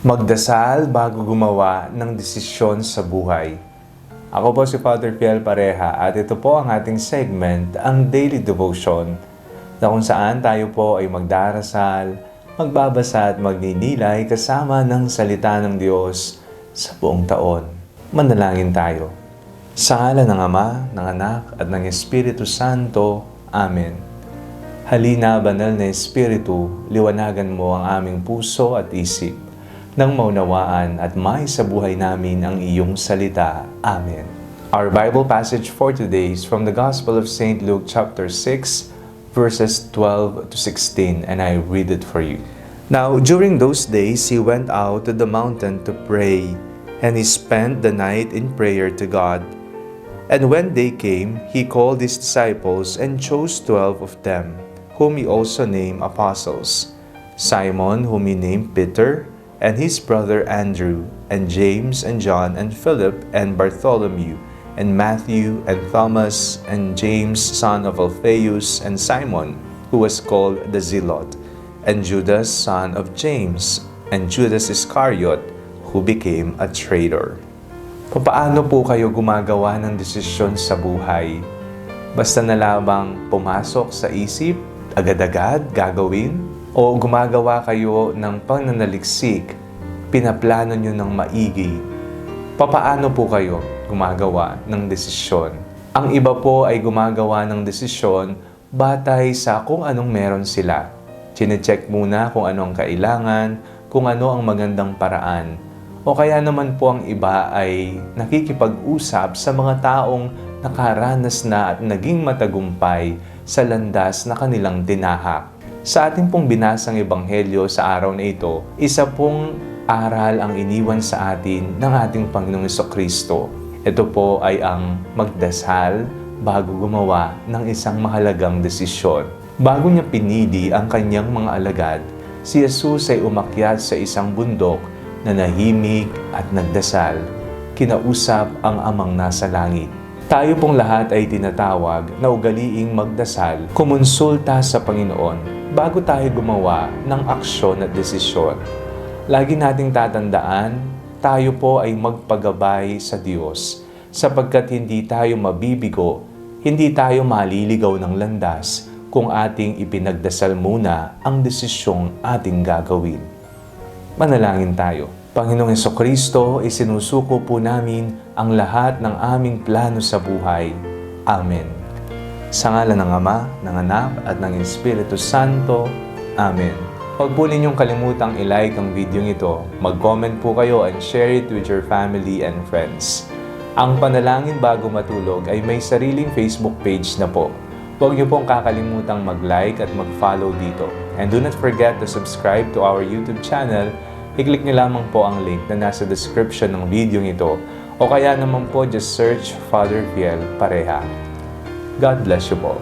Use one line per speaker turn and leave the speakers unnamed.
Magdasal bago gumawa ng desisyon sa buhay. Ako po si Father Fiel Pareha at ito po ang ating segment, ang Daily Devotion, na kung saan tayo po ay magdarasal, magbabasa at magninilay kasama ng salita ng Diyos sa buong taon. Manalangin tayo. Sa ngalan ng Ama, ng Anak at ng Espiritu Santo. Amen. Halina, banal na Espiritu, liwanagan mo ang aming puso at isip, nang maunawaan at may sa buhay namin ang iyong salita. Amen. Our Bible passage for today is from the Gospel of St. Luke chapter 6, verses 12 to 16, and I read it for you. Now, during those days, he went out to the mountain to pray, and he spent the night in prayer to God. And when day came, he called his disciples and chose 12 of them, whom he also named apostles: Simon, whom he named Peter, and his brother Andrew, and James, and John, and Philip, and Bartholomew, and Matthew, and Thomas, and James, son of Alphaeus, and Simon, who was called the Zealot, and Judas, son of James, and Judas Iscariot, who became a traitor. Paano po kayo gumagawa ng desisyon sa buhay? Basta na lamang pumasok sa isip, agad-agad gagawin? O gumagawa kayo ng pananaliksik, pinaplano nyo ng maigi? Papaano po kayo gumagawa ng desisyon? Ang iba po ay gumagawa ng desisyon batay sa kung anong meron sila. Chine-check muna kung anong kailangan, kung ano ang magandang paraan. O kaya naman po ang iba ay nakikipag-usap sa mga taong nakaranas na at naging matagumpay sa landas na kanilang tinahak. Sa ating pong binasang ebanghelyo sa araw na ito, isa pong aral ang iniwan sa atin ng ating Panginoong Jesucristo. Ito po ay ang magdasal bago gumawa ng isang mahalagang desisyon. Bago niya pinili ang kanyang mga alagad, si Jesus ay umakyat sa isang bundok na nahimik at nagdasal, kinausap ang Amang nasa langit. Tayo pong lahat ay tinatawag na ugaliing magdasal, kumonsulta sa Panginoon bago tayo gumawa ng aksyon at desisyon. Lagi nating tatandaan, tayo po ay magpagabay sa Diyos, sapagkat hindi tayo mabibigo, hindi tayo maliligaw ng landas kung ating ipinagdasal muna ang desisyong ating gagawin. Manalangin tayo. Panginoong Jesucristo, isinusuko po namin ang lahat ng aming plano sa buhay. Amen. Sa ngalan ng Ama, ng Anak, at ng Espiritu Santo. Amen. Huwag po ninyong kalimutang i-like ang video ito, mag-comment po kayo and share it with your family and friends. Ang Panalangin Bago Matulog ay may sariling Facebook page na po. Huwag niyo pong kakalimutang mag-like at mag-follow dito. And do not forget to subscribe to our YouTube channel. I-click niyo lamang po ang link na nasa description ng video ito o kaya naman po just search Father Fiel Pareha. God bless you po.